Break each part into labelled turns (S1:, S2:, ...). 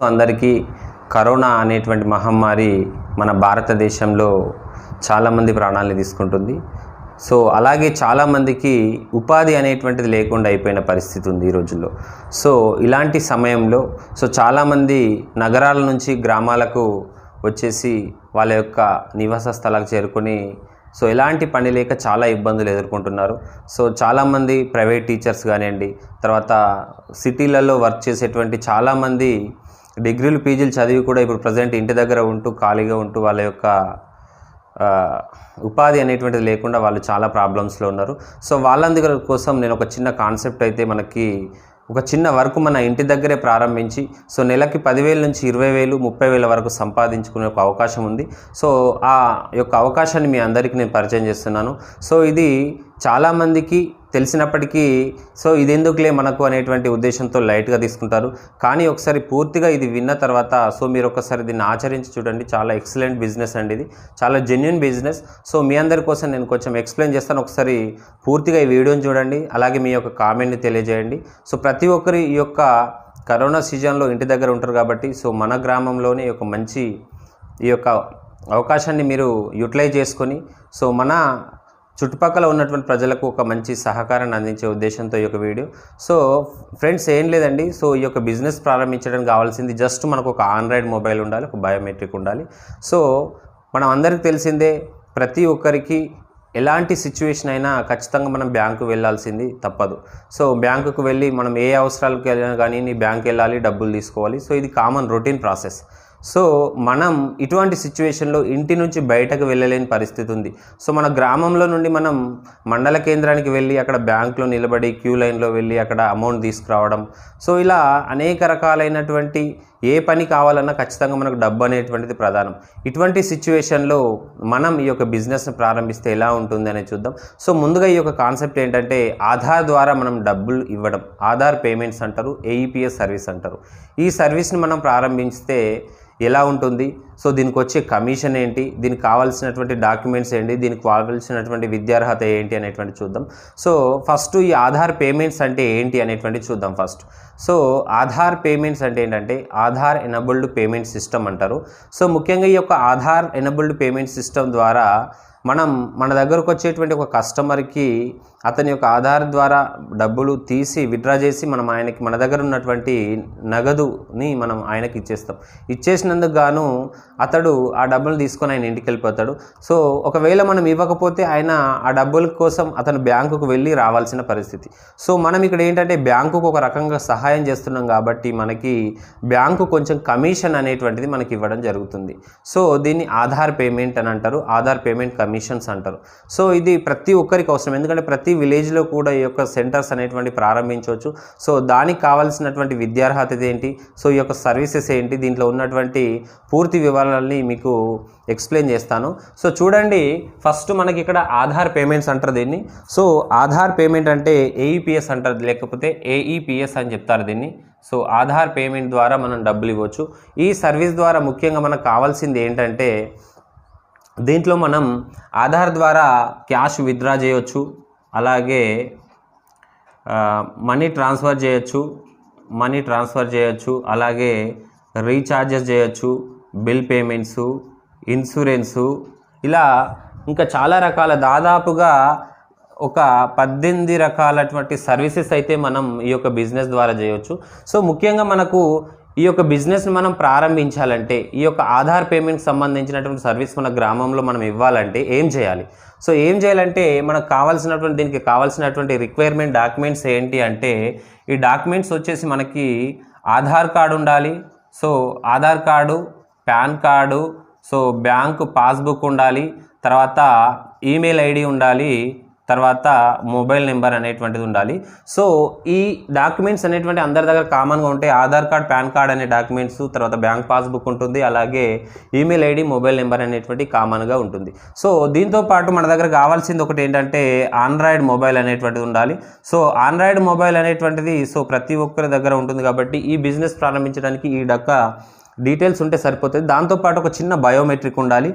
S1: So అందరికీ corona అనేటువంటి మహమ్మారి మన భారతదేశంలో చాలామంది ప్రాణాలని తీసుకుంటుంది. సో అలాగే చాలామందికి ఉపాధి అనేటువంటిది లేకుండా అయిపోయిన పరిస్థితి ఉంది ఈ రోజుల్లో. సో ఇలాంటి సమయంలో చాలామంది నగరాల నుంచి గ్రామాలకు వచ్చేసి వాళ్ళ యొక్క నివాస స్థలాలకు చేరుకొని ఎలాంటి పని లేక చాలా ఇబ్బందులు ఎదుర్కొంటున్నారు. చాలామంది ప్రైవేట్ టీచర్స్ కానివ్వండి, తర్వాత సిటీలలో వర్క్ చేసేటువంటి చాలామంది డిగ్రీలు పీజీలు చదివి కూడా ఇప్పుడు ప్రజెంట్ ఇంటి దగ్గర ఉంటూ ఖాళీగా ఉంటూ వాళ్ళ యొక్క ఉపాధి అనేటువంటిది లేకుండా వాళ్ళు చాలా ప్రాబ్లమ్స్లో ఉన్నారు. వాళ్ళందరి కోసం నేను ఒక చిన్న కాన్సెప్ట్ అయితే మనకి ఒక చిన్న వర్క్ మన ఇంటి దగ్గరే ప్రారంభించి నెలకి 10,000 నుంచి 20,000 30,000 వరకు సంపాదించుకునే ఒక అవకాశం ఉంది. ఆ యొక్క అవకాశాన్ని మీ అందరికీ నేను పరిచయం చేస్తున్నాను. ఇది చాలామందికి తెలిసినప్పటికీ ఇది ఎందుకులే మనకు అనేటువంటి ఉద్దేశంతో లైట్గా తీసుకుంటారు. కానీ ఒకసారి పూర్తిగా ఇది విన్న తర్వాత మీరు ఒకసారి దీన్ని ఆచరించి చూడండి. చాలా ఎక్సలెంట్ బిజినెస్ అండి, ఇది చాలా జెన్యూన్ బిజినెస్. మీ అందరి కోసం నేను కొంచెం ఎక్స్ప్లెయిన్ చేస్తాను. ఒకసారి పూర్తిగా ఈ వీడియోని చూడండి, అలాగే మీ యొక్క కామెంట్ని తెలియజేయండి. ప్రతి ఒక్కరి ఈ యొక్క కరోనా సీజన్లో ఇంటి దగ్గర ఉంటారు కాబట్టి మన గ్రామంలోనే ఒక మంచి ఈ యొక్క అవకాశాన్ని మీరు యూటిలైజ్ చేసుకొని మన చుట్టుపక్కల ఉన్నటువంటి ప్రజలకు ఒక మంచి సహకారాన్ని అందించే ఉద్దేశంతో ఈ యొక్క వీడియో. ఫ్రెండ్స్ ఏం లేదండి, ఈ యొక్క బిజినెస్ ప్రారంభించడానికి కావాల్సింది జస్ట్ మనకు ఒక ఆండ్రాయిడ్ మొబైల్ ఉండాలి, ఒక బయోమెట్రిక్ ఉండాలి. మనం అందరికీ తెలిసిందే, ప్రతి ఒక్కరికి ఎలాంటి సిచ్యువేషన్ అయినా ఖచ్చితంగా మనం బ్యాంకు వెళ్ళాల్సింది తప్పదు. బ్యాంకుకు వెళ్ళి మనం ఏ అవసరాలకు వెళ్ళినా కానీ బ్యాంక్ వెళ్ళాలి, డబ్బులు తీసుకోవాలి. ఇది కామన్ రొటీన్ ప్రాసెస్. మనం ఇటువంటి సిచ్యువేషన్లో ఇంటి నుంచి బయటకు వెళ్ళలేని పరిస్థితి ఉంది. మన గ్రామంలో నుండి మనం మండల కేంద్రానికి వెళ్ళి అక్కడ బ్యాంకులో నిలబడి క్యూ లైన్లో వెళ్ళి అక్కడ అమౌంట్ తీసుకురావడం, ఇలా అనేక రకాలైనటువంటి ఏ పని కావాలన్నా ఖచ్చితంగా మనకు డబ్బు అనేటువంటిది ప్రధానం. ఇటువంటి సిచ్యువేషన్లో మనం ఈ యొక్క బిజినెస్ని ప్రారంభిస్తే ఎలా ఉంటుంది అనేది చూద్దాం. ముందుగా ఈ యొక్క కాన్సెప్ట్ ఏంటంటే ఆధార్ ద్వారా మనం డబ్బులు ఇవ్వడం, ఆధార్ పేమెంట్స్ అంటారు, ఏఈపీఎస్ సర్వీస్ అంటారు. ఈ సర్వీస్ని మనం ప్రారంభిస్తే ఎలా ఉంటుంది, దీనికి వచ్చే కమిషన్ ఏంటి, దీనికి కావాల్సినటువంటి డాక్యుమెంట్స్ ఏంటి, దీనికి కావాల్సినటువంటి విద్యార్హత ఏంటి అనేటువంటి చూద్దాం. ఫస్ట్ ఈ ఆధార్ పేమెంట్స్ అంటే ఏంటి అనేటువంటి చూద్దాం ఫస్ట్. ఆధార్ పేమెంట్స్ అంటే ఏంటంటే ఆధార్ ఎనబుల్డ్ పేమెంట్ సిస్టమ్ అంటారు. ముఖ్యంగా ఈ యొక్క ఆధార్ ఎనబుల్డ్ పేమెంట్ సిస్టమ్ ద్వారా మన దగ్గరకు వచ్చేటువంటి ఒక కస్టమర్కి అతని యొక్క ఆధార్ ద్వారా డబ్బులు తీసి విత్డ్రా చేసి మన దగ్గర ఉన్నటువంటి నగదుని మనం ఆయనకి ఇచ్చేస్తాం. ఇచ్చేసినందుకు గాను అతడు ఆ డబ్బులు తీసుకొని ఆయన ఇంటికి వెళ్ళిపోతాడు. ఒకవేళ మనం ఇవ్వకపోతే ఆయన ఆ డబ్బుల కోసం అతను బ్యాంకుకు వెళ్ళి రావాల్సిన పరిస్థితి. మనం ఇక్కడ ఏంటంటే బ్యాంకుకు ఒక రకంగా సహాయం చేస్తున్నాం కాబట్టి మనకి బ్యాంకు కొంచెం కమిషన్ అనేటువంటిది మనకి ఇవ్వడం జరుగుతుంది. దీన్ని ఆధార్ పేమెంట్ అని అంటారు, ఆధార్ పేమెంట్ కమిషన్స్ అంటారు. ఇది ప్రతి ఒక్కరికి అవసరం, ఎందుకంటే ప్రతి విలేజ్లో కూడా ఈ యొక్క సెంటర్స్ అనేటువంటి ప్రారంభించవచ్చు. దానికి కావాల్సినటువంటి విద్యార్హత ఏంటి, ఈ యొక్క సర్వీసెస్ ఏంటి, దీంట్లో ఉన్నటువంటి పూర్తి వివరాలని మీకు ఎక్స్ప్లెయిన్ చేస్తాను. చూడండి, ఫస్ట్ మనకి ఇక్కడ ఆధార్ పేమెంట్స్ అంటారు దీన్ని. ఆధార్ పేమెంట్ అంటే ఏఈపీఎస్ అంటారు, లేకపోతే ఏఈపీఎస్ అని చెప్తారు దీన్ని. ఆధార్ పేమెంట్ ద్వారా మనం డబ్బులు ఇవ్వచ్చు. ఈ సర్వీస్ ద్వారా ముఖ్యంగా మనకు కావాల్సింది ఏంటంటే దీంట్లో మనం ఆధార్ ద్వారా క్యాష్ విత్డ్రా చేయొచ్చు, అలాగే మనీ ట్రాన్స్ఫర్ చేయొచ్చు, అలాగే రీఛార్జెస్ చేయొచ్చు, బిల్ పేమెంట్సు, ఇన్సూరెన్సు, ఇలా ఇంకా చాలా రకాల దాదాపుగా ఒక 18 రకాలటువంటి సర్వీసెస్ అయితే మనం ఈ యొక్క బిజినెస్ ద్వారా చేయొచ్చు. ముఖ్యంగా మనకు ఈ యొక్క బిజినెస్ని మనం ప్రారంభించాలంటే ఈ యొక్క ఆధార్ పేమెంట్కి సంబంధించినటువంటి సర్వీస్ మన గ్రామంలో మనం ఇవ్వాలంటే ఏం చేయాలి? ఏం చేయాలంటే మనకు కావాల్సినటువంటి దీనికి కావాల్సినటువంటి రిక్వైర్మెంట్ డాక్యుమెంట్స్ ఏంటి అంటే ఈ డాక్యుమెంట్స్ వచ్చేసి మనకి ఆధార్ కార్డు ఉండాలి, Aadhaar card, pan card, bank passbook ఉండాలి, తర్వాత ఈమెయిల్ ఐడి ఉండాలి, తర్వాత మొబైల్ నెంబర్ అనేటువంటిది ఉండాలి. ఈ డాక్యుమెంట్స్ అనేటువంటి అందరి దగ్గర కామన్గా ఉంటాయి. ఆధార్ కార్డ్, పాన్ కార్డ్ అనే డాక్యుమెంట్స్, తర్వాత బ్యాంక్ పాస్బుక్ ఉంటుంది, అలాగే ఈమెయిల్ ఐడి, మొబైల్ నెంబర్ అనేటువంటి కామన్గా ఉంటుంది. దీంతో పాటు మన దగ్గర కావాల్సింది ఒకటి ఏంటంటే ఆండ్రాయిడ్ మొబైల్ అనేటువంటిది ఉండాలి. ఆండ్రాయిడ్ మొబైల్ అనేటువంటిది ప్రతి ఒక్కరి దగ్గర ఉంటుంది కాబట్టి ఈ బిజినెస్ ప్రారంభించడానికి ఈ డీటెయిల్స్ ఉంటే సరిపోతుంది. దాంతోపాటు ఒక చిన్న బయోమెట్రిక్ ఉండాలి.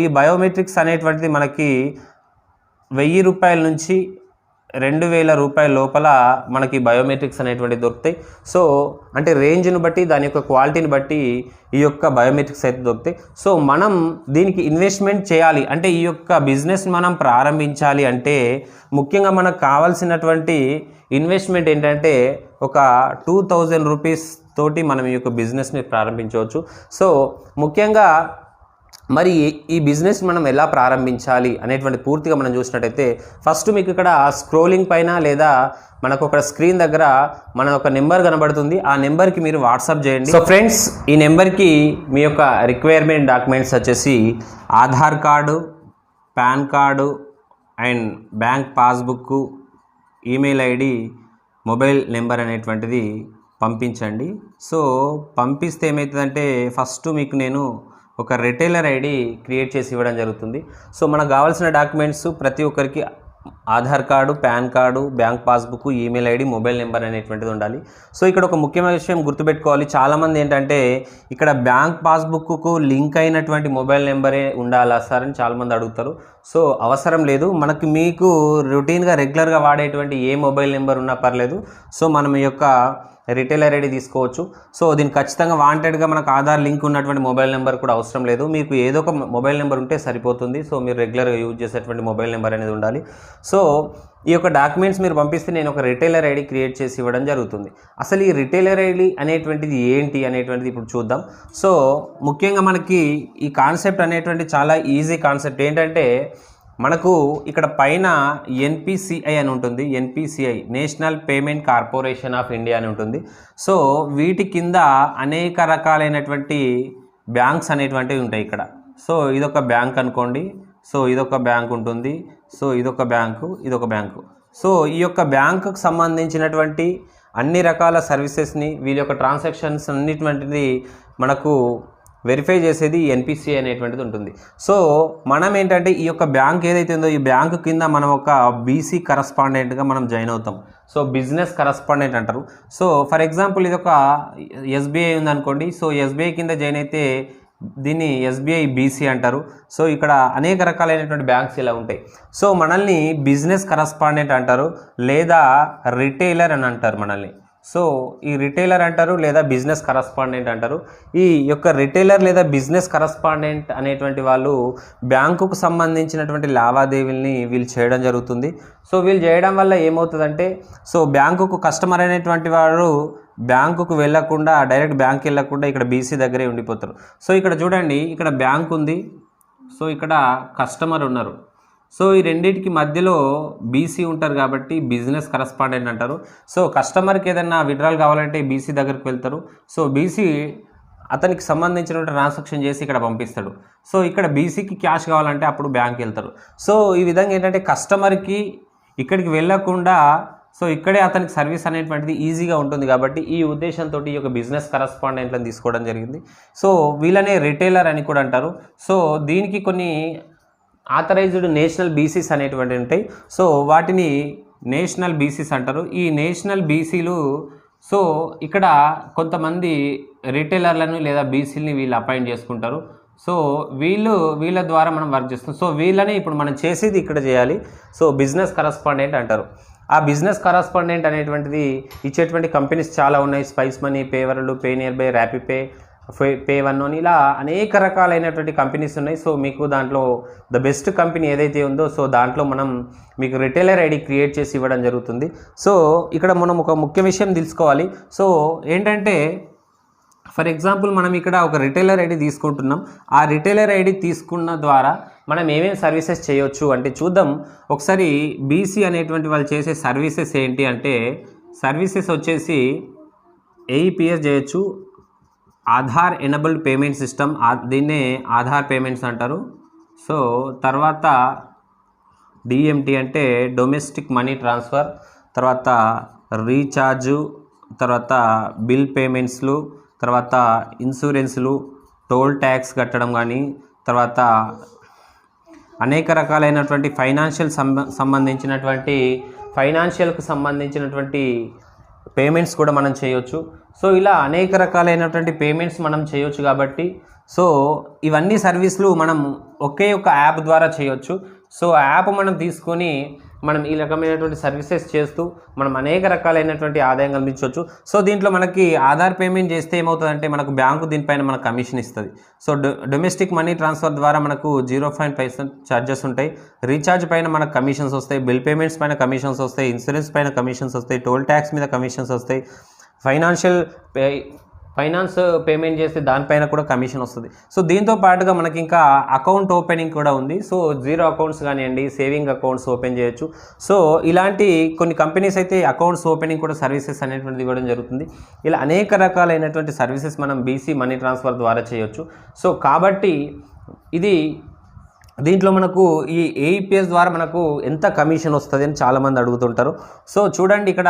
S1: ఈ బయోమెట్రిక్స్ అనేటువంటిది మనకి 1,000 రూపాయల నుంచి 2000 రూపాయల లోపల మనకి బయోమెట్రిక్స్ అనేటువంటివి దొరుకుతాయి. సో అంటే రేంజ్ని బట్టి దాని యొక్క క్వాలిటీని బట్టి ఈ యొక్క బయోమెట్రిక్స్ అయితే దొరుకుతాయి. సో మనం దీనికి ఇన్వెస్ట్మెంట్ చేయాలి అంటే ఈ యొక్క బిజినెస్ మనం ప్రారంభించాలి అంటే ముఖ్యంగా మనకు కావాల్సినటువంటి ఇన్వెస్ట్మెంట్ ఏంటంటే ఒక 2000 రూపీస్ తోటి మనం ఈ యొక్క బిజినెస్ని ప్రారంభించవచ్చు. సో ముఖ్యంగా మరి ఈ బిజినెస్ మనం ఎలా ప్రారంభించాలి అనేటువంటి పూర్తిగా మనం చూసినట్టయితే ఫస్ట్ మీకు ఇక్కడ స్క్రోలింగ్ పైన లేదా మనకు ఒక స్క్రీన్ దగ్గర మన ఒక నెంబర్ కనబడుతుంది. ఆ నెంబర్కి మీరు వాట్సాప్ చేయండి. సో ఫ్రెండ్స్, ఈ నెంబర్కి మీ యొక్క రిక్వైర్మెంట్ డాక్యుమెంట్స్ వచ్చేసి Aadhaar card, pan card and bank passbook, email ID, mobile number అనేటువంటిది పంపించండి. సో పంపిస్తే ఏమవుతుందంటే ఫస్ట్ మీకు నేను ఒక రిటైలర్ ఐడి క్రియేట్ చేసి ఇవ్వడం జరుగుతుంది. సో మనకు కావాల్సిన డాక్యుమెంట్స్ ప్రతి ఒక్కరికి Aadhaar card, pan card, bank passbook, email ID, mobile number అనేటువంటిది ఉండాలి. సో ఇక్కడ ఒక ముఖ్యమైన విషయం గుర్తుపెట్టుకోవాలి. చాలామంది ఏంటంటే ఇక్కడ బ్యాంక్ పాస్బుక్కు లింక్ అయినటువంటి మొబైల్ నెంబరే ఉండాలా సార్ అని చాలామంది అడుగుతారు. సో అవసరం లేదు. మీకు రొటీన్గా రెగ్యులర్గా వాడేటువంటి ఏ మొబైల్ నెంబర్ ఉన్నా పర్లేదు. సో మనం ఈ యొక్క రిటైలర్ ఐడి తీసుకోవచ్చు. సో దీనికి ఖచ్చితంగా వాంటెడ్గా మనకు ఆధార్ లింక్ ఉన్నటువంటి మొబైల్ నెంబర్ కూడా అవసరం లేదు. మీకు ఏదో ఒక మొబైల్ నెంబర్ ఉంటే సరిపోతుంది. సో మీరు రెగ్యులర్గా యూజ్ చేసేటువంటి మొబైల్ నెంబర్ అనేది ఉండాలి. సో ఈ యొక్క డాక్యుమెంట్స్ మీరు పంపిస్తే నేను ఒక రిటైలర్ ఐడి క్రియేట్ చేసి ఇవ్వడం జరుగుతుంది. అసలు ఈ రిటైలర్ ఐడి అనేటువంటిది ఏంటి అనేటువంటిది ఇప్పుడు చూద్దాం. సో ముఖ్యంగా మనకి ఈ కాన్సెప్ట్ అనేటువంటి చాలా ఈజీ కాన్సెప్ట్. ఏంటంటే మనకు ఇక్కడ పైన ఎన్పిసిఐ అని ఉంటుంది. NPCI national payment corporation of India అని ఉంటుంది. సో వీటి కింద అనేక రకాలైనటువంటి బ్యాంక్స్ అనేటువంటివి ఉంటాయి ఇక్కడ. సో ఇదొక బ్యాంక్ అనుకోండి. సో ఇదొక బ్యాంక్ ఉంటుంది. సో ఇదొక బ్యాంకు, ఇదొక బ్యాంకు. సో ఈ యొక్క బ్యాంకుకు సంబంధించినటువంటి అన్ని రకాల సర్వీసెస్ని వీళ్ళ యొక్క ట్రాన్సాక్షన్స్ అన్నిటువంటిది మనకు వెరిఫై చేసేది ఎన్పిసిఐ అనేటువంటిది ఉంటుంది. సో మనం ఏంటంటే ఈ యొక్క బ్యాంక్ ఏదైతే ఉందో ఈ బ్యాంకు కింద మనం ఒక బీసీ కరస్పాండెంట్గా మనం జాయిన్ అవుతాం. సో బిజినెస్ కరస్పాండెంట్ అంటారు. సో ఫర్ ఎగ్జాంపుల్ ఇది ఒక ఎస్బీఐ ఉందనుకోండి. సో ఎస్బీఐ కింద జాయిన్ అయితే దీన్ని ఎస్బీఐ బీసీ అంటారు. సో ఇక్కడ అనేక రకాలైనటువంటి బ్యాంక్స్ ఇలా ఉంటాయి. సో మనల్ని బిజినెస్ కరస్పాండెంట్ అంటారు లేదా రిటైలర్ అని అంటారు మనల్ని. సో ఈ రిటైలర్ అంటారు లేదా బిజినెస్ కరస్పాండెంట్ అంటారు. ఈ యొక్క రిటైలర్ లేదా బిజినెస్ కరస్పాండెంట్ అనేటువంటి వాళ్ళు బ్యాంకుకు సంబంధించినటువంటి లావాదేవీల్ని వీళ్ళు చేయడం జరుగుతుంది. సో వీళ్ళు చేయడం వల్ల ఏమవుతుందంటే సో బ్యాంకుకు కస్టమర్ అనేటువంటి వాడు బ్యాంకుకు వెళ్ళకుండా డైరెక్ట్ బ్యాంక్కి వెళ్ళకుండా ఇక్కడ బీసీ దగ్గరే ఉండిపోతారు. సో ఇక్కడ చూడండి, ఇక్కడ బ్యాంక్ ఉంది. సో ఇక్కడ కస్టమర్ ఉన్నారు. సో ఈ రెండింటికి మధ్యలో బీసీ ఉంటారు కాబట్టి బిజినెస్ కరస్పాండెంట్ అంటారు. సో కస్టమర్కి ఏదైనా విడ్రాల్ కావాలంటే బీసీ దగ్గరికి వెళ్తారు. సో బీసీ అతనికి సంబంధించిన ట్రాన్సాక్షన్ చేసి ఇక్కడ పంపిస్తాడు. సో ఇక్కడ బీసీకి క్యాష్ కావాలంటే అప్పుడు బ్యాంక్కి వెళ్తారు. సో ఈ విధంగా ఏంటంటే కస్టమర్కి ఇక్కడికి వెళ్ళకుండా సో ఇక్కడే అతనికి సర్వీస్ అనేటువంటిది ఈజీగా ఉంటుంది కాబట్టి ఈ ఉద్దేశంతో ఈ యొక్క బిజినెస్ కరస్పాండెంట్లను తీసుకోవడం జరిగింది. సో వీళ్ళనే రిటైలర్ అని కూడా అంటారు. సో దీనికి కొన్ని ఆథరైజ్డ్ నేషనల్ బీసీస్ అనేటువంటి ఉంటాయి. సో వాటిని నేషనల్ బీసీస్ అంటారు. ఈ నేషనల్ బీసీలు సో ఇక్కడ కొంతమంది రిటైలర్లను లేదా బీసీలని వీళ్ళు అపాయింట్ చేసుకుంటారు. సో వీళ్ళ ద్వారా మనం వర్క్ చేస్తాం. సో వీళ్ళని ఇప్పుడు మనం చేసేది ఇక్కడ చేయాలి. సో బిజినెస్ కరస్పాండెంట్ అంటారు. ఆ బిజినెస్ కరస్పాండెంట్ అనేటువంటిది ఇచ్చేటువంటి కంపెనీస్ చాలా ఉన్నాయి. స్పైస్ మనీ, పేవరలు, Pay Nearby, Rapid Pay One అని ఇలా అనేక రకాలైనటువంటి కంపెనీస్ ఉన్నాయి. సో మీకు దాంట్లో ద బెస్ట్ కంపెనీ ఏదైతే ఉందో సో దాంట్లో మనం మీకు రిటైలర్ ఐడి క్రియేట్ చేసి ఇవ్వడం జరుగుతుంది. సో ఇక్కడ మనం ఒక ముఖ్య విషయం తెలుసుకోవాలి. సో ఏంటంటే ఫర్ ఎగ్జాంపుల్ మనం ఇక్కడ ఒక రిటైలర్ ఐడి తీసుకుంటున్నాం. ఆ రిటైలర్ ఐడి తీసుకున్న ద్వారా మనం ఏమేమి సర్వీసెస్ చేయొచ్చు అంటే చూద్దాం ఒకసారి. బీసీ అనేటువంటి వాళ్ళు చేసే సర్వీసెస్ ఏంటి అంటే సర్వీసెస్ వచ్చేసి ఏఈపిఎస్ చేయొచ్చు, ఆధార్ ఎనబుల్డ్ పేమెంట్ సిస్టమ్, దీన్నే ఆధార్ పేమెంట్స్ అంటారు. సో తర్వాత డిఎంటీ అంటే డొమెస్టిక్ మనీ ట్రాన్స్ఫర్, తర్వాత రీఛార్జు, తర్వాత బిల్ పేమెంట్స్లు, తర్వాత ఇన్సూరెన్స్లు, టోల్ ట్యాక్స్ కట్టడం కానీ, తర్వాత అనేక రకాలైనటువంటి ఫైనాన్షియల్కు సంబంధించినటువంటి పేమెంట్స్ కూడా మనం చేయొచ్చు. సో ఇలా అనేక రకాలైనటువంటి పేమెంట్స్ మనం చేయొచ్చు కాబట్టి సో ఇవన్నీ సర్వీసులు మనం ఒకే ఒక యాప్ ద్వారా చేయొచ్చు. సో యాప్ మనం తీసుకొని మనం ఈ రకమైనటువంటి సర్వీసెస్ చేస్తూ మనం అనేక రకాలైనటువంటి ఆదాయం కల్పించవచ్చు. సో దీంట్లో మనకి ఆధార్ పేమెంట్ చేస్తే ఏమవుతుందంటే మనకు బ్యాంకు దీనిపైన మనకు కమిషన్ ఇస్తుంది. సో డొమెస్టిక్ మనీ ట్రాన్స్ఫర్ ద్వారా మనకు 0.5% ఛార్జెస్ ఉంటాయి. రీఛార్జ్ పైన మనకు కమిషన్స్ వస్తాయి, బిల్ పేమెంట్స్ పైన కమిషన్స్ వస్తాయి, ఇన్సూరెన్స్ పైన కమిషన్స్ వస్తాయి, టోల్ ట్యాక్స్ మీద కమిషన్స్ వస్తాయి, ఫైనాన్స్ పేమెంట్ చేస్తే దానిపైన కూడా కమిషన్ వస్తుంది. సో దీంతో పాటుగా మనకి ఇంకా అకౌంట్ ఓపెనింగ్ కూడా ఉంది. సో జీరో అకౌంట్స్ కానివ్వండి, సేవింగ్ అకౌంట్స్ ఓపెన్ చేయొచ్చు. సో ఇలాంటి కొన్ని కంపెనీస్ అయితే అకౌంట్స్ ఓపెనింగ్ కూడా సర్వీసెస్ అనేటువంటిది ఇవ్వడం జరుగుతుంది. ఇలా అనేక రకాలైనటువంటి సర్వీసెస్ మనం బీసీ మనీ ట్రాన్స్ఫర్ ద్వారా చేయొచ్చు. సో కాబట్టి ఇది దీంట్లో మనకు ఈ ఏఈపీఎస్ ద్వారా మనకు ఎంత కమిషన్ వస్తుంది అని చాలామంది అడుగుతుంటారు. సో చూడండి, ఇక్కడ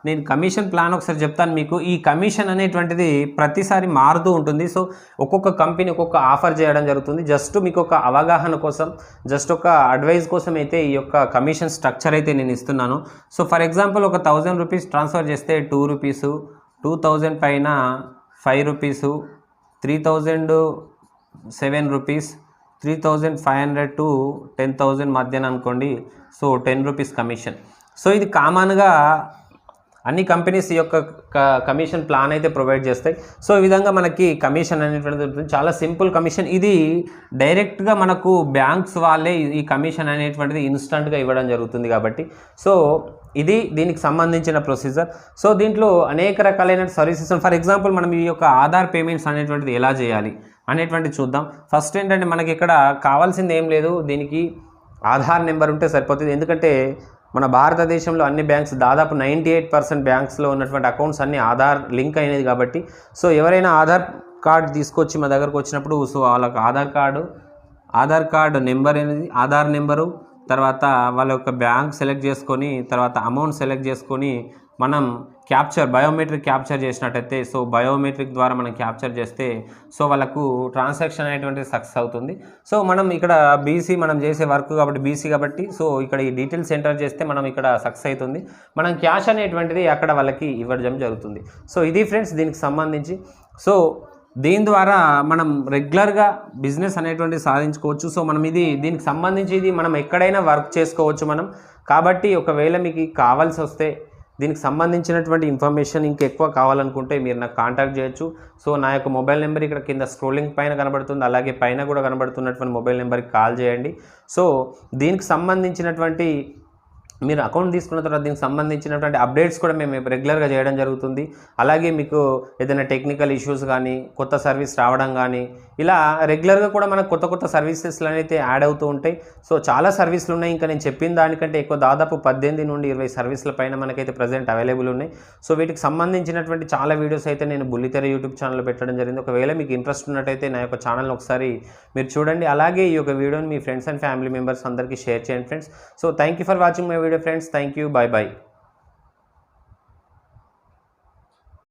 S1: నేను కమిషన్ ప్లాన్ ఒకసారి చెప్తాను మీకు. ఈ కమిషన్ అనేటువంటిది ప్రతిసారి మారుతూ ఉంటుంది. సో ఒక్కొక్క కంపెనీ ఒక్కొక్క ఆఫర్ చేయడం జరుగుతుంది. జస్ట్ మీకు ఒక అవగాహన కోసం, జస్ట్ ఒక అడ్వైస్ కోసం అయితే ఈ యొక్క కమిషన్ స్ట్రక్చర్ అయితే నేను ఇస్తున్నాను. సో ఫర్ ఎగ్జాంపుల్ ఒక 1000 రూపీస్ ట్రాన్స్ఫర్ చేస్తే 2 రూపీసు, 2000 పైన 5 రూపీసు, 3000 7 రూపీస్, 3500 to 10,000 మధ్యన అనుకోండి. So 10 rupees commission. సో ఇది కామన్గా అన్ని కంపెనీస్ ఈ యొక్క కమిషన్ ప్లాన్ అయితే ప్రొవైడ్ చేస్తాయి. సో ఈ విధంగా మనకి కమిషన్ అనేటువంటిది చాలా సింపుల్ కమిషన్. ఇది డైరెక్ట్గా మనకు బ్యాంక్స్ వాళ్ళే ఈ కమిషన్ అనేటువంటిది ఇన్స్టంట్గా ఇవ్వడం జరుగుతుంది కాబట్టి సో ఇది దీనికి సంబంధించిన ప్రొసీజర్. సో దీంట్లో అనేక రకాలైన సర్వీసెస్. ఫర్ ఎగ్జాంపుల్ మనం ఈ యొక్క ఆధార్ పేమెంట్స్ అనేటువంటిది ఎలా చేయాలి అనేటువంటిది చూద్దాం. ఫస్ట్ ఏంటంటే మనకి ఇక్కడ కావాల్సింది ఏం లేదు, దీనికి ఆధార్ నెంబర్ ఉంటే సరిపోతుంది. ఎందుకంటే మన భారతదేశంలో అన్ని బ్యాంక్స్ దాదాపు 98% బ్యాంక్స్లో ఉన్నటువంటి అకౌంట్స్ అన్ని ఆధార్ లింక్ అయినది కాబట్టి సో ఎవరైనా ఆధార్ కార్డ్ తీసుకొచ్చి మా దగ్గరకు వచ్చినప్పుడు సో వాళ్ళకి ఆధార్ కార్డు నెంబర్ అనేది ఆధార్ నెంబరు, తర్వాత వాళ్ళ యొక్క బ్యాంక్ సెలెక్ట్ చేసుకొని, తర్వాత అమౌంట్ సెలెక్ట్ చేసుకొని మనం బయోమెట్రిక్ క్యాప్చర్ చేసినట్టయితే సో బయోమెట్రిక్ ద్వారా మనం క్యాప్చర్ చేస్తే సో వాళ్ళకు ట్రాన్సాక్షన్ అనేటువంటిది సక్సెస్ అవుతుంది. సో మనం ఇక్కడ బీసీ మనం చేసే వర్క్ కాబట్టి బీసీ కాబట్టి సో ఇక్కడ ఈ డీటెయిల్స్ ఎంటర్ చేస్తే మనం ఇక్కడ సక్సెస్ అవుతుంది. మనం క్యాష్ అనేటువంటిది అక్కడ వాళ్ళకి ఇవ్వడం జరుగుతుంది. సో ఇది ఫ్రెండ్స్ దీనికి సంబంధించి. సో దీని ద్వారా మనం రెగ్యులర్గా బిజినెస్ అనేటువంటిది సాధించుకోవచ్చు. సో మనం దీనికి సంబంధించి ఇది మనం ఎక్కడైనా వర్క్ చేసుకోవచ్చు మనం. కాబట్టి ఒకవేళ మీకు కావాల్సి వస్తే దీనికి సంబంధించినటువంటి ఇన్ఫర్మేషన్ ఇంకెక్కువ కావాలనుకుంటే మీరు నాకు కాంటాక్ట్ చేయొచ్చు. సో నా యొక్క మొబైల్ నెంబర్ ఇక్కడ కింద స్క్రోలింగ్ పైన కనబడుతుంది, అలాగే పైన కూడా కనబడుతున్నటువంటి మొబైల్ నెంబర్కి కాల్ చేయండి. సో దీనికి సంబంధించినటువంటి మీరు అకౌంట్ తీసుకున్న తర్వాత దీనికి సంబంధించినటువంటి అప్డేట్స్ కూడా మేము రెగ్యులర్గా చేయడం జరుగుతుంది. అలాగే మీకు ఏదైనా టెక్నికల్ ఇష్యూస్ కానీ, కొత్త సర్వీస్ రావడం కానీ, ఇలా రెగ్యులర్గా కూడా మనకు కొత్త సర్వీసెస్లు అయితే యాడ్ అవుతూ ఉంటాయి. సో చాలా సర్వీసులు ఉన్నాయి. ఇంకా నేను చెప్పిన దానికంటే ఎక్కువ దాదాపు 18 నుండి 20 సర్వీసుల పైన మనకైతే ప్రజెంట్ అవైలబుల్ ఉన్నాయి. సో వీటికి సంబంధించినటువంటి చాలా వీడియోస్ అయితే నేను బుల్లితెర యూట్యూబ్ ఛానల్లో పెట్టడం జరిగింది. ఒకవేళ మీకు ఇంట్రెస్ట్ ఉన్నట్టయితే నా యొక్క ఛానల్ని ఒకసారి మీరు చూడండి. అలాగే ఈ యొక్క వీడియోని మీ ఫ్రెండ్స్ అండ్ ఫ్యామిలీ మెంబర్స్ అందరికీ షేర్ చేయండి friends. So thank you for watching my video friends. Thank you. By by.